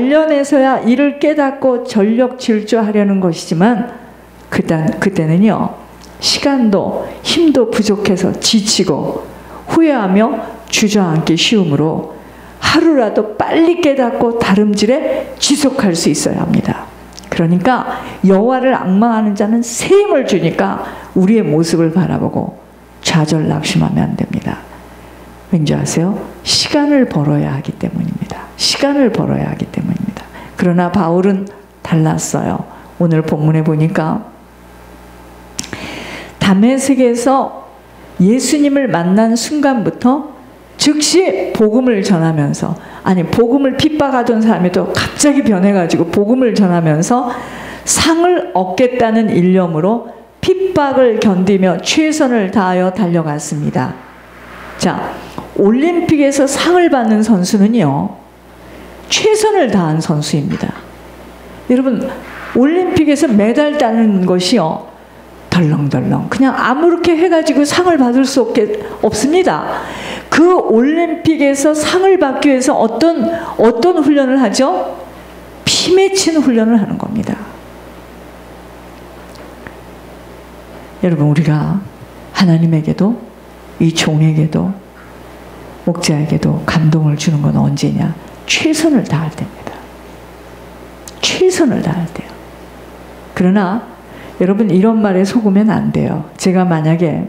단련해서야 이를 깨닫고 전력 질주하려는 것이지만 그때는요 시간도 힘도 부족해서 지치고 후회하며 주저앉기 쉬우므로 하루라도 빨리 깨닫고 다름질에 지속할 수 있어야 합니다. 그러니까 여호와를 앙망하는 자는 새 힘을 주니까 우리의 모습을 바라보고 좌절 낙심하면 안 됩니다. 왠지 아세요? 시간을 벌어야 하기 때문입니다. 시간을 벌어야 하기 때문입니다. 그러나 바울은 달랐어요. 오늘 본문에 보니까 다메섹에서 예수님을 만난 순간부터 즉시 복음을 전하면서, 아니 복음을 핍박하던 사람이 또 갑자기 변해가지고 복음을 전하면서 상을 얻겠다는 일념으로 핍박을 견디며 최선을 다하여 달려갔습니다. 자, 올림픽에서 상을 받는 선수는요 최선을 다한 선수입니다. 여러분 올림픽에서 메달 따는 것이요 덜렁덜렁 그냥 아무렇게 해가지고 상을 받을 수 없습니다. 그 올림픽에서 상을 받기 위해서 어떤 훈련을 하죠? 피 맺힌 훈련을 하는 겁니다. 여러분 우리가 하나님에게도 이 종에게도 목자에게도 감동을 주는 건 언제냐? 최선을 다할 때입니다. 최선을 다할 때요. 그러나 여러분 이런 말에 속으면 안 돼요. 제가 만약에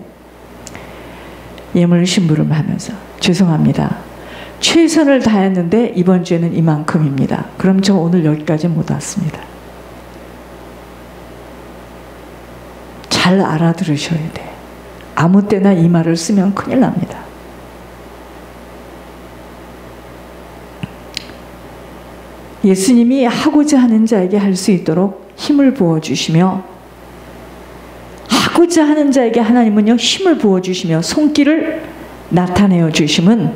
예물 심부름하면서 죄송합니다. 최선을 다했는데 이번 주에는 이만큼입니다. 그럼 저 오늘 여기까지 못 왔습니다. 잘 알아들으셔야 돼. 아무 때나 이 말을 쓰면 큰일 납니다. 예수님이 하고자 하는 자에게 할 수 있도록 힘을 부어주시며 하고자 하는 자에게 하나님은요 힘을 부어주시며 손길을 나타내어 주심은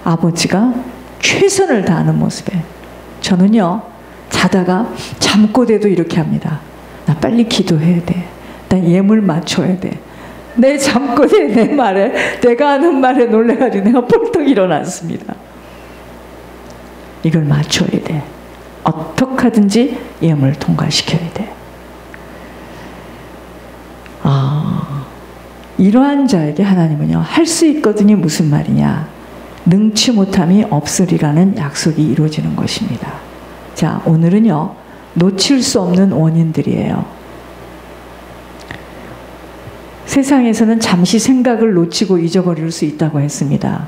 아버지가 최선을 다하는 모습에 저는요 자다가 잠꼬대도 이렇게 합니다. 나 빨리 기도해야 돼. 나 예물 맞춰야 돼. 내 잠꼬대 내 말에 내가 하는 말에 놀래가지고 내가 펄떡 일어났습니다. 이걸 맞춰야 돼. 어떻게 하든지 예물을 통과시켜야 돼. 이러한 자에게 하나님은요 할 수 있거든이 무슨 말이냐? 능치 못함이 없으리라는 약속이 이루어지는 것입니다. 자, 오늘은요 놓칠 수 없는 원인들이에요. 세상에서는 잠시 생각을 놓치고 잊어버릴 수 있다고 했습니다.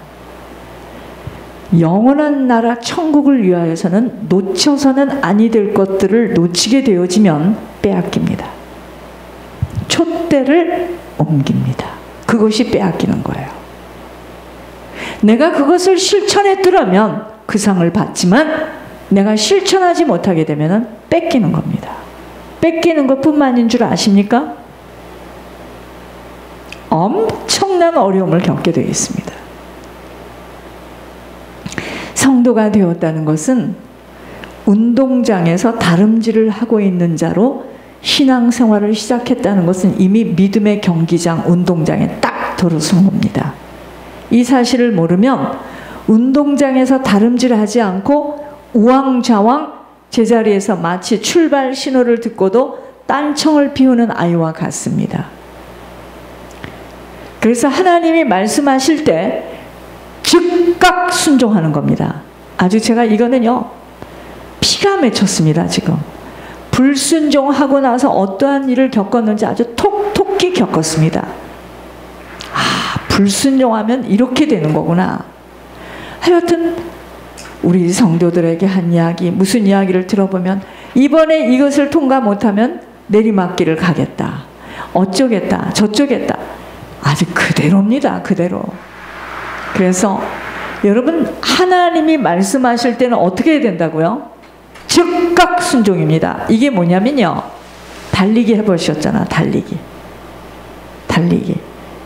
영원한 나라 천국을 위하여서는 놓쳐서는 아니 될 것들을 놓치게 되어지면 빼앗깁니다. 촛대를 옮깁니다. 그것이 빼앗기는 거예요. 내가 그것을 실천했더라면 그 상을 받지만 내가 실천하지 못하게 되면 뺏기는 겁니다. 뺏기는 것뿐만인 줄 아십니까? 엄청난 어려움을 겪게 되어 있습니다. 성도가 되었다는 것은 운동장에서 다름질을 하고 있는 자로 신앙생활을 시작했다는 것은 이미 믿음의 경기장, 운동장에 딱 들어선 겁니다. 이 사실을 모르면 운동장에서 다름질을 하지 않고 우왕좌왕 제자리에서 마치 출발 신호를 듣고도 딴청을 피우는 아이와 같습니다. 그래서 하나님이 말씀하실 때 즉각 순종하는 겁니다. 아주 제가 이거는요 피가 맺혔습니다. 지금 불순종하고 나서 어떠한 일을 겪었는지 아주 톡톡히 겪었습니다. 불순종하면 이렇게 되는 거구나. 하여튼 우리 성도들에게 한 이야기, 무슨 이야기를 들어보면 이번에 이것을 통과 못하면 내리막길을 가겠다, 어쩌겠다, 저쩌겠다. 아주 그대로입니다. 그대로. 그래서 여러분 하나님이 말씀하실 때는 어떻게 해야 된다고요? 즉각 순종입니다. 이게 뭐냐면요 달리기 해보셨잖아. 달리기.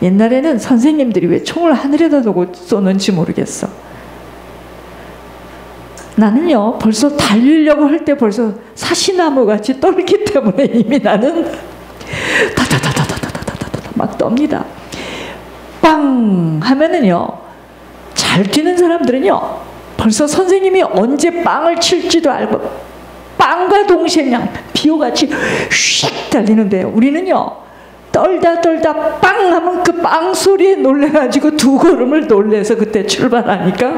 옛날에는 선생님들이 왜 총을 하늘에다 두고 쏘는지 모르겠어. 나는요 벌써 달리려고 할 때 벌써 사시나무같이 떨기 때문에 이미 나는 다다다다다다다다다 막 떱니다. 빵 하면은요 잘 뛰는 사람들은요 벌써 선생님이 언제 빵을 칠지도 알고 빵과 동시에 그냥 비호같이 휙 달리는데 우리는요 떨다 빵 하면 그 빵 소리에 놀래가지고 두 걸음을 놀래서 그때 출발하니까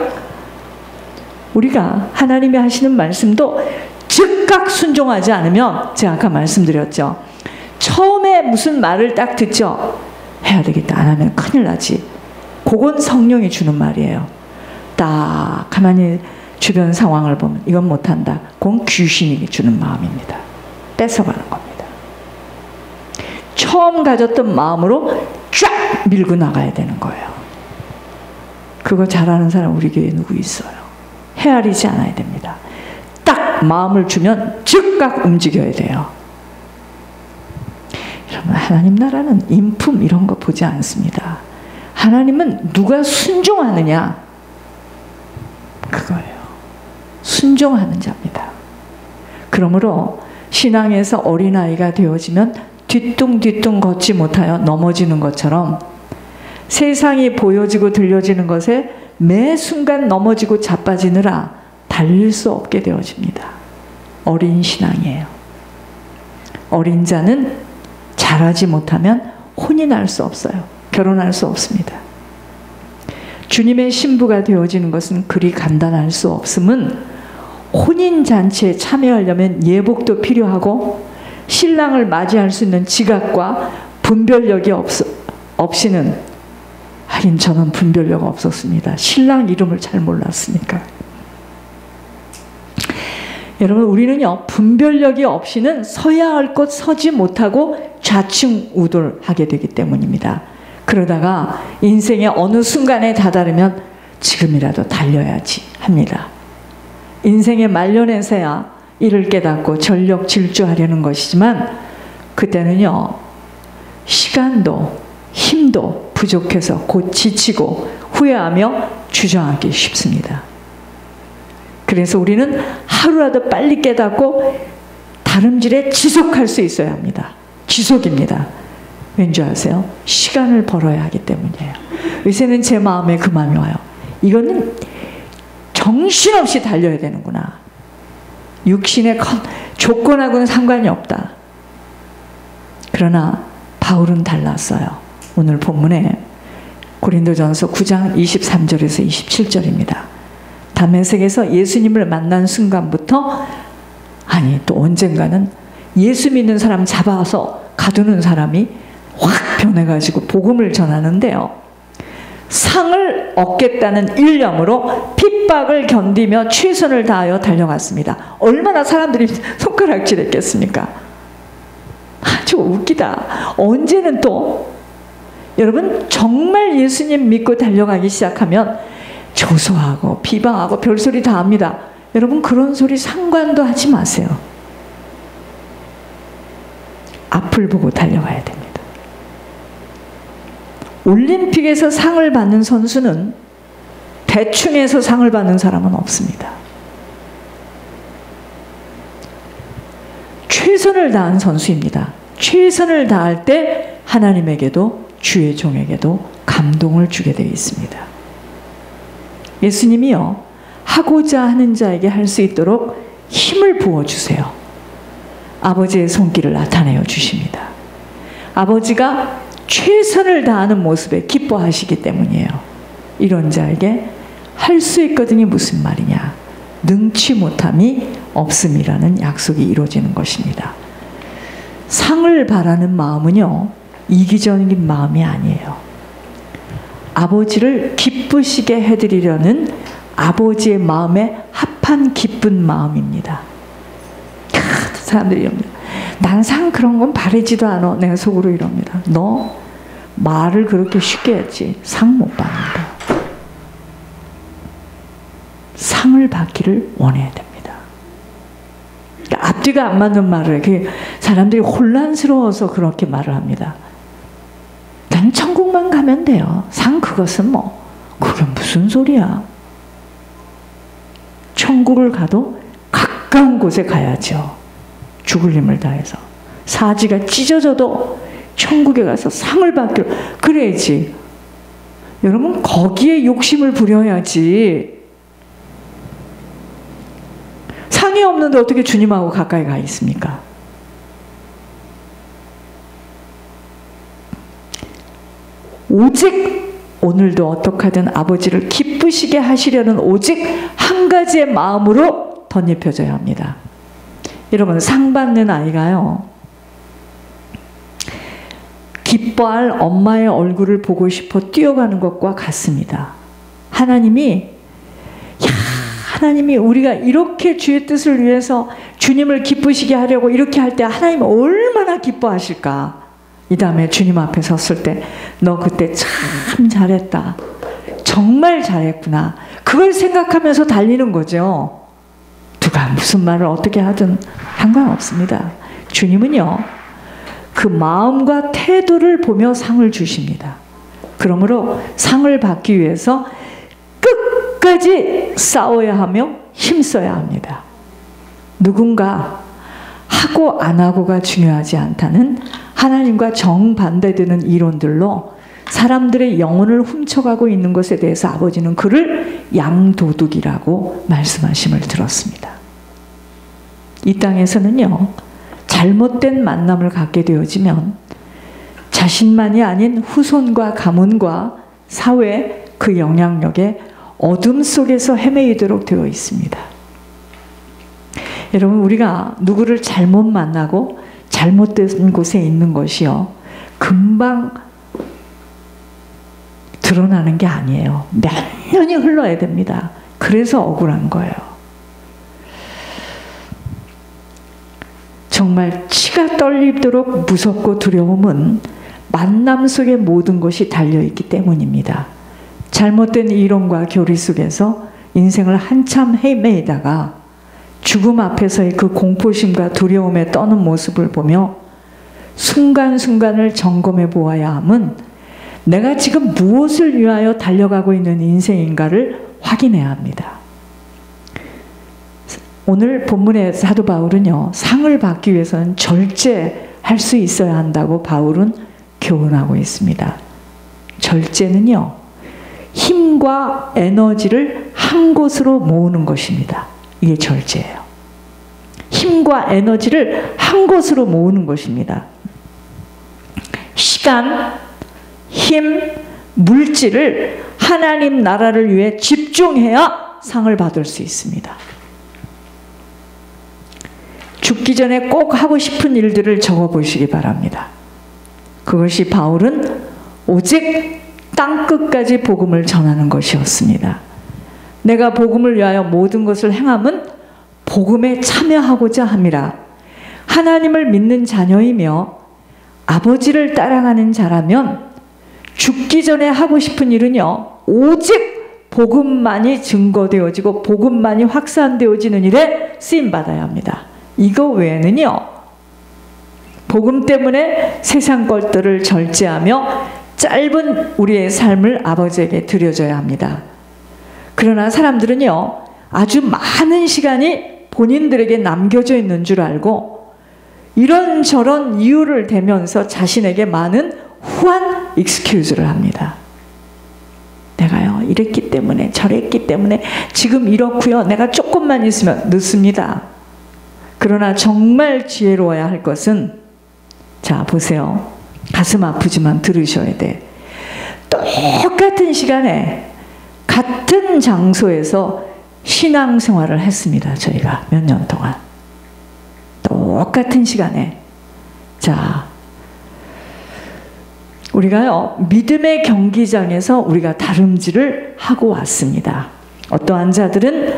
우리가 하나님이 하시는 말씀도 즉각 순종하지 않으면 제가 아까 말씀드렸죠. 처음에 무슨 말을 딱 듣죠. 해야 되겠다. 안 하면 큰일 나지. 그건 성령이 주는 말이에요. 딱 가만히 주변 상황을 보면 이건 못한다. 그건 귀신이 주는 마음입니다. 뺏어가는 겁니다. 처음 가졌던 마음으로 쫙 밀고 나가야 되는 거예요. 그거 잘하는 사람 우리 교회에 누구 있어요? 헤아리지 않아야 됩니다. 딱 마음을 주면 즉각 움직여야 돼요. 여러분, 하나님 나라는 인품 이런 거 보지 않습니다. 하나님은 누가 순종하느냐 그거예요. 순종하는 자입니다. 그러므로 신앙에서 어린아이가 되어지면 뒤뚱뒤뚱 걷지 못하여 넘어지는 것처럼 세상이 보여지고 들려지는 것에 매 순간 넘어지고 자빠지느라 달릴 수 없게 되어집니다. 어린 신앙이에요. 어린 자는 자라지 못하면 혼인할 수 없어요. 결혼할 수 없습니다. 주님의 신부가 되어지는 것은 그리 간단할 수 없음은 혼인잔치에 참여하려면 예복도 필요하고 신랑을 맞이할 수 있는 지각과 분별력이 없이는 하긴 저는 분별력 없었습니다. 신랑 이름을 잘 몰랐으니까. 여러분 우리는요 분별력이 없이는 서야 할 곳 서지 못하고 좌충우돌하게 되기 때문입니다. 그러다가 인생의 어느 순간에 다다르면 지금이라도 달려야지 합니다. 인생의 말년에서야 이를 깨닫고 전력 질주하려는 것이지만 그때는요 시간도 힘도 부족해서 곧 지치고 후회하며 주저앉기 쉽습니다. 그래서 우리는 하루라도 빨리 깨닫고 다름질에 지속할 수 있어야 합니다. 지속입니다. 왠지 아세요? 시간을 벌어야 하기 때문이에요. 요새는 제 마음에 그 마음이 와요. 이거는 정신없이 달려야 되는구나. 육신의 조건하고는 상관이 없다. 그러나 바울은 달랐어요. 오늘 본문에 고린도전서 9장 23절에서 27절입니다. 다메섹에서 예수님을 만난 순간부터 아니 또 언젠가는 예수 믿는 사람 잡아서 가두는 사람이 확 변해가지고 복음을 전하는데요. 상을 얻겠다는 일념으로 핍박을 견디며 최선을 다하여 달려갔습니다. 얼마나 사람들이 손가락질했겠습니까? 아주 웃기다. 언제는 또 여러분 정말 예수님 믿고 달려가기 시작하면 조소하고 비방하고 별소리 다 합니다. 여러분 그런 소리 상관도 하지 마세요. 앞을 보고 달려가야 됩니다. 올림픽에서 상을 받는 선수는 대충해서 상을 받는 사람은 없습니다. 최선을 다한 선수입니다. 최선을 다할 때 하나님에게도 주의 종에게도 감동을 주게 되어 있습니다. 예수님이요 하고자 하는 자에게 할 수 있도록 힘을 부어주세요. 아버지의 손길을 나타내어 주십니다. 아버지가 최선을 다하는 모습에 기뻐하시기 때문이에요. 이런 자에게 할 수 있거든이 무슨 말이냐. 능치 못함이 없음이라는 약속이 이루어지는 것입니다. 상을 바라는 마음은요 이기적인 마음이 아니에요. 아버지를 기쁘시게 해드리려는 아버지의 마음에 합한 기쁜 마음입니다. 사람들이 이럽니다. 난 상 그런 건 바라지도 않아. 내가 속으로 이럽니다. 너 말을 그렇게 쉽게 했지 상 못 받는다. 상을 받기를 원해야 됩니다. 그러니까 앞뒤가 안 맞는 말을 사람들이 혼란스러워서 그렇게 말을 합니다. 난 천국만 가면 돼요. 상 그것은 뭐 그게 무슨 소리야. 천국을 가도 가까운 곳에 가야죠. 죽을 힘을 다해서 사지가 찢어져도 천국에 가서 상을 받기로 그래야지. 여러분 거기에 욕심을 부려야지. 상이 없는데 어떻게 주님하고 가까이 가 있습니까? 오직 오늘도 어떻게 하든 아버지를 기쁘시게 하시려는 오직 한 가지의 마음으로 덧입혀져야 합니다. 여러분, 상 받는 아이가요, 기뻐할 엄마의 얼굴을 보고 싶어 뛰어가는 것과 같습니다. 하나님이 우리가 이렇게 주의 뜻을 위해서 주님을 기쁘시게 하려고 이렇게 할 때 하나님은 얼마나 기뻐하실까. 이 다음에 주님 앞에 섰을 때 너 그때 참 잘했다. 정말 잘했구나. 그걸 생각하면서 달리는 거죠. 누가 무슨 말을 어떻게 하든 상관없습니다. 주님은요, 그 마음과 태도를 보며 상을 주십니다. 그러므로 상을 받기 위해서 끝까지 싸워야 하며 힘써야 합니다. 누군가 하고 안 하고가 중요하지 않다는 하나님과 정반대되는 이론들로 사람들의 영혼을 훔쳐가고 있는 것에 대해서 아버지는 그를 양도둑이라고 말씀하심을 들었습니다. 이 땅에서는요, 잘못된 만남을 갖게 되어지면 자신만이 아닌 후손과 가문과 사회, 그 영향력에 어둠 속에서 헤매이도록 되어 있습니다. 여러분, 우리가 누구를 잘못 만나고 잘못된 곳에 있는 것이요, 금방 드러나는 게 아니에요. 몇 년이 흘러야 됩니다. 그래서 억울한 거예요. 정말 치가 떨리도록 무섭고 두려움은 만남 속의 모든 것이 달려있기 때문입니다. 잘못된 이론과 교리 속에서 인생을 한참 헤매다가 죽음 앞에서의 그 공포심과 두려움에 떠는 모습을 보며 순간순간을 점검해 보아야 함은 내가 지금 무엇을 위하여 달려가고 있는 인생인가를 확인해야 합니다. 오늘 본문의 사도 바울은요, 상을 받기 위해서는 절제할 수 있어야 한다고 바울은 교훈하고 있습니다. 절제는요, 힘과 에너지를 한 곳으로 모으는 것입니다. 이게 절제예요. 힘과 에너지를 한 곳으로 모으는 것입니다. 시간, 힘, 물질을 하나님 나라를 위해 집중해야 상을 받을 수 있습니다. 죽기 전에 꼭 하고 싶은 일들을 적어보시기 바랍니다. 그것이 바울은 오직 땅끝까지 복음을 전하는 것이었습니다. 내가 복음을 위하여 모든 것을 행함은 복음에 참여하고자 함이라. 하나님을 믿는 자녀이며 아버지를 따라가는 자라면 죽기 전에 하고 싶은 일은요, 오직 복음만이 증거되어지고 복음만이 확산되어지는 일에 쓰임받아야 합니다. 이거 외에는요, 복음 때문에 세상 것들을 절제하며 짧은 우리의 삶을 아버지에게 드려줘야 합니다. 그러나 사람들은요, 아주 많은 시간이 본인들에게 남겨져 있는 줄 알고 이런저런 이유를 대면서 자신에게 많은 후한 익스큐즈를 합니다. 내가요, 이랬기 때문에 저랬기 때문에 지금 이렇고요, 내가 조금만 있으면 늦습니다. 그러나 정말 지혜로워야 할 것은, 자 보세요, 가슴 아프지만 들으셔야 돼. 똑같은 시간에 같은 장소에서 신앙생활을 했습니다. 저희가 몇 년 동안 똑같은 시간에. 자, 우리가요, 믿음의 경기장에서 우리가 다름질을 하고 왔습니다. 어떠한 자들은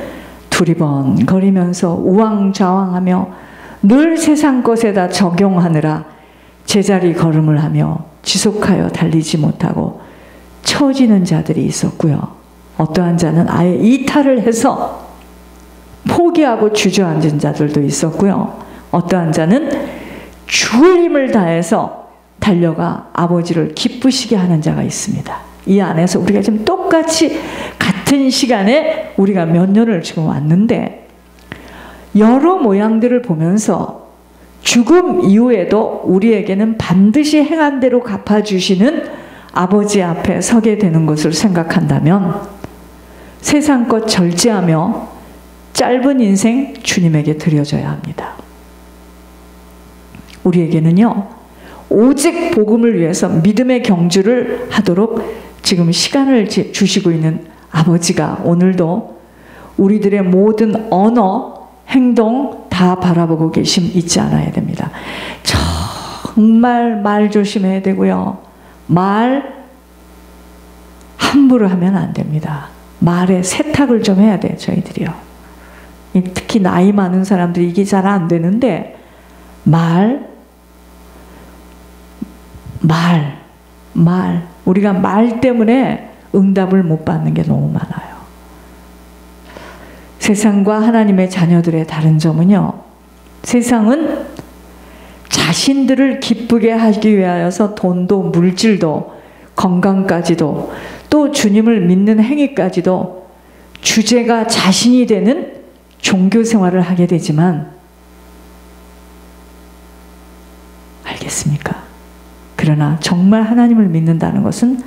두리번거리면서 우왕좌왕하며 늘 세상 것에다 적용하느라 제자리 걸음을 하며 지속하여 달리지 못하고 처지는 자들이 있었고요. 어떠한 자는 아예 이탈을 해서 포기하고 주저앉은 자들도 있었고요. 어떠한 자는 죽을 힘을 다해서 달려가 아버지를 기쁘시게 하는 자가 있습니다. 이 안에서 우리가 지금 똑같이 같은 시간에 우리가 몇 년을 지금 왔는데, 여러 모양들을 보면서 죽음 이후에도 우리에게는 반드시 행한 대로 갚아주시는 아버지 앞에 서게 되는 것을 생각한다면 세상 것 절제하며 짧은 인생 주님에게 드려져야 합니다. 우리에게는요, 오직 복음을 위해서 믿음의 경주를 하도록 지금 시간을 주시고 있는 아버지가 오늘도 우리들의 모든 언어, 행동 다 바라보고 계심 잊지 않아야 됩니다. 정말 말 조심해야 되고요. 말 함부로 하면 안 됩니다. 말에 세탁을 좀 해야 돼요, 저희들이요. 특히 나이 많은 사람들이 이게 잘 안 되는데, 우리가 말 때문에 응답을 못 받는 게 너무 많아요. 세상과 하나님의 자녀들의 다른 점은요, 세상은 자신들을 기쁘게 하기 위하여서 돈도 물질도 건강까지도 또 주님을 믿는 행위까지도 주제가 자신이 되는 종교 생활을 하게 되지만, 알겠습니까? 그러나 정말 하나님을 믿는다는 것은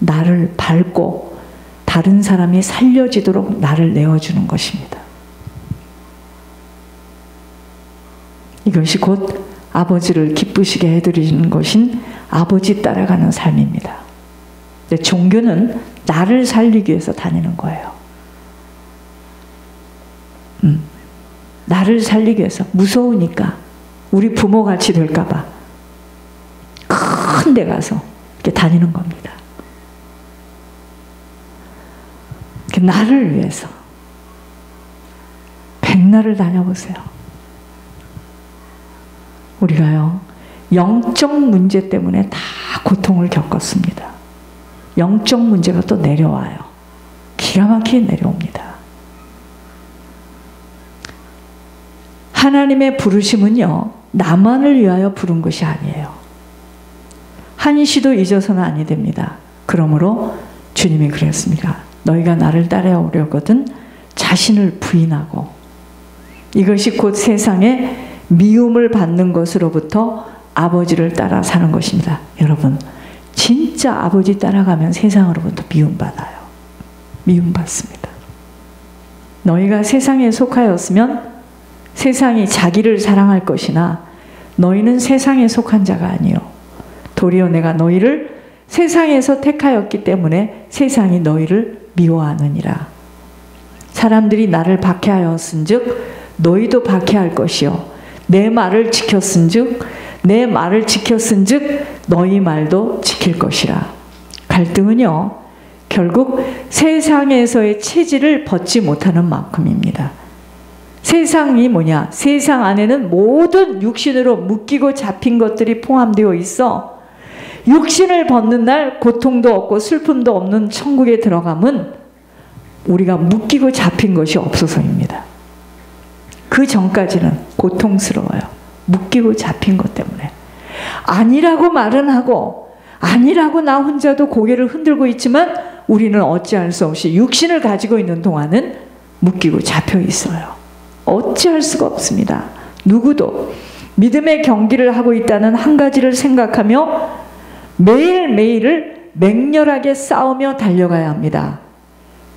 나를 밟고 다른 사람이 살려지도록 나를 내어주는 것입니다. 이것이 곧 아버지를 기쁘시게 해드리는 것인 아버지 따라가는 삶입니다. 근데 종교는 나를 살리기 위해서 다니는 거예요. 나를 살리기 위해서. 무서우니까. 우리 부모같이 될까 봐 큰 데 가서 이렇게 다니는 겁니다. 나를 위해서. 백날을 다녀보세요. 우리가요, 영적 문제 때문에 다 고통을 겪었습니다. 영적 문제가 또 내려와요. 기가 막히게 내려옵니다. 하나님의 부르심은요, 나만을 위하여 부른 것이 아니에요. 한시도 잊어서는 아니 됩니다. 그러므로 주님이 그랬습니다. 너희가 나를 따라오려거든 자신을 부인하고, 이것이 곧 세상에 미움을 받는 것으로부터 아버지를 따라 사는 것입니다. 여러분, 진짜 아버지 따라가면 세상으로부터 미움받아요. 미움받습니다. 너희가 세상에 속하였으면 세상이 자기를 사랑할 것이나 너희는 세상에 속한 자가 아니요 도리어 내가 너희를 세상에서 택하였기 때문에 세상이 너희를 미워하느니라. 사람들이 나를 박해하였은즉 너희도 박해할 것이요 내 말을 지켰은즉 너희 말도 지킬 것이라. 갈등은요, 결국 세상에서의 체질을 벗지 못하는 만큼입니다. 세상이 뭐냐? 세상 안에는 모든 육신으로 묶이고 잡힌 것들이 포함되어 있어 육신을 벗는 날 고통도 없고 슬픔도 없는 천국에 들어가면 우리가 묶이고 잡힌 것이 없어서입니다. 그 전까지는 고통스러워요. 묶이고 잡힌 것 때문에. 아니라고 말은 하고, 아니라고 나 혼자도 고개를 흔들고 있지만 우리는 어찌할 수 없이 육신을 가지고 있는 동안은 묶이고 잡혀 있어요. 어찌할 수가 없습니다. 누구도 믿음의 경기를 하고 있다는 한 가지를 생각하며 매일매일을 맹렬하게 싸우며 달려가야 합니다.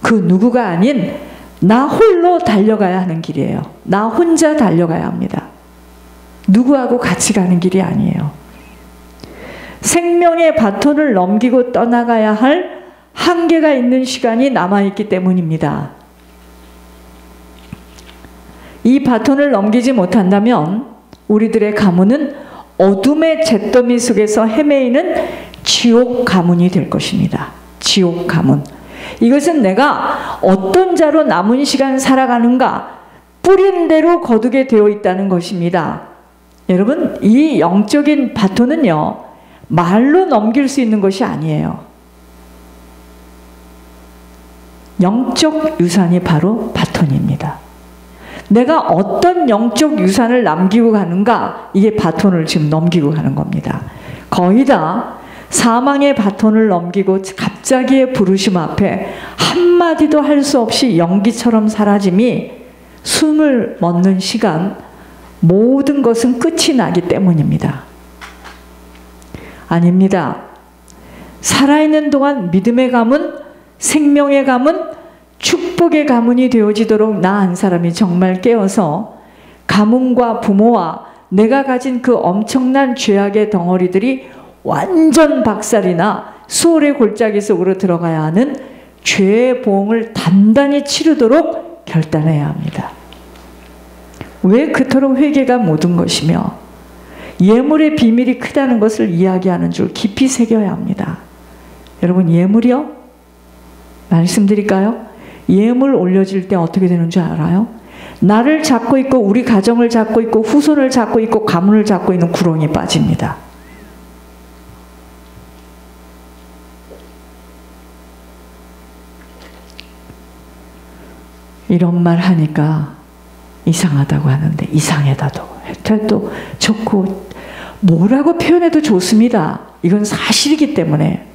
그 누구가 아닌 나 홀로 달려가야 하는 길이에요. 나 혼자 달려가야 합니다. 누구하고 같이 가는 길이 아니에요. 생명의 바톤을 넘기고 떠나가야 할 한계가 있는 시간이 남아있기 때문입니다. 이 바톤을 넘기지 못한다면 우리들의 가문은 어둠의 잿더미 속에서 헤매이는 지옥 가문이 될 것입니다. 지옥 가문. 이것은 내가 어떤 자로 남은 시간 살아가는가 뿌린 대로 거두게 되어 있다는 것입니다. 여러분, 이 영적인 바톤은요, 말로 넘길 수 있는 것이 아니에요. 영적 유산이 바로 바톤입니다. 내가 어떤 영적 유산을 남기고 가는가, 이게 바톤을 지금 넘기고 가는 겁니다. 거의 다 사망의 바톤을 넘기고 갑자기의 부르심 앞에 한마디도 할 수 없이 연기처럼 사라짐이 숨을 멎는 시간, 모든 것은 끝이 나기 때문입니다. 아닙니다. 살아있는 동안 믿음의 감은, 생명의 감은, 축복 축복의 가문이 되어지도록 나 한 사람이 정말 깨어서 가문과 부모와 내가 가진 그 엄청난 죄악의 덩어리들이 완전 박살이나 수월의 골짜기 속으로 들어가야 하는 죄의 보응을 단단히 치르도록 결단해야 합니다. 왜 그토록 회개가 모든 것이며 예물의 비밀이 크다는 것을 이야기하는 줄 깊이 새겨야 합니다. 여러분, 예물이요? 말씀드릴까요? 예물 올려질 때 어떻게 되는 줄 알아요? 나를 잡고 있고 우리 가정을 잡고 있고 후손을 잡고 있고 가문을 잡고 있는 구렁이 빠집니다. 이런 말 하니까 이상하다고 하는데 이상하다도 해도 좋고 뭐라고 표현해도 좋습니다. 이건 사실이기 때문에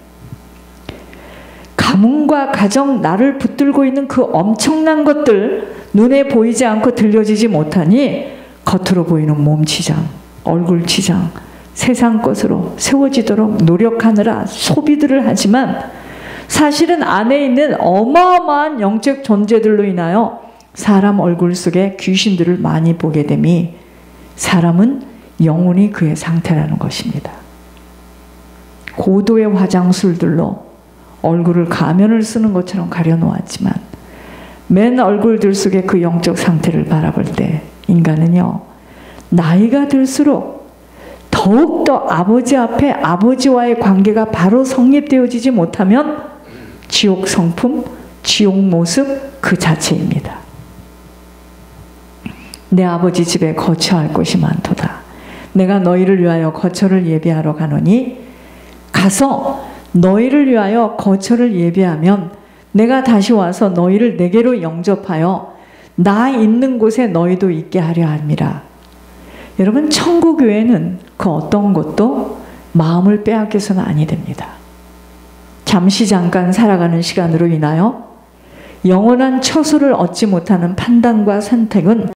가문과 가정, 나를 붙들고 있는 그 엄청난 것들 눈에 보이지 않고 들려지지 못하니 겉으로 보이는 몸치장, 얼굴치장, 세상 것으로 세워지도록 노력하느라 소비들을 하지만 사실은 안에 있는 어마어마한 영적 존재들로 인하여 사람 얼굴 속에 귀신들을 많이 보게 됨이 사람은 영혼이 그의 상태라는 것입니다. 고도의 화장술들로 얼굴을 가면을 쓰는 것처럼 가려놓았지만 맨 얼굴들 속에 그 영적 상태를 바라볼 때 인간은요, 나이가 들수록 더욱더 아버지 앞에 아버지와의 관계가 바로 성립되어지지 못하면 지옥 성품, 지옥 모습 그 자체입니다. 내 아버지 집에 거처할 곳이 많도다. 내가 너희를 위하여 거처를 예비하러 가노니 가서 너희를 위하여 거처를 예비하면 내가 다시 와서 너희를 내게로 영접하여 나 있는 곳에 너희도 있게 하려 함이라. 여러분, 천국 외에는 그 어떤 것도 마음을 빼앗겨서는 아니 됩니다. 잠시 잠깐 살아가는 시간으로 인하여 영원한 처소를 얻지 못하는 판단과 선택은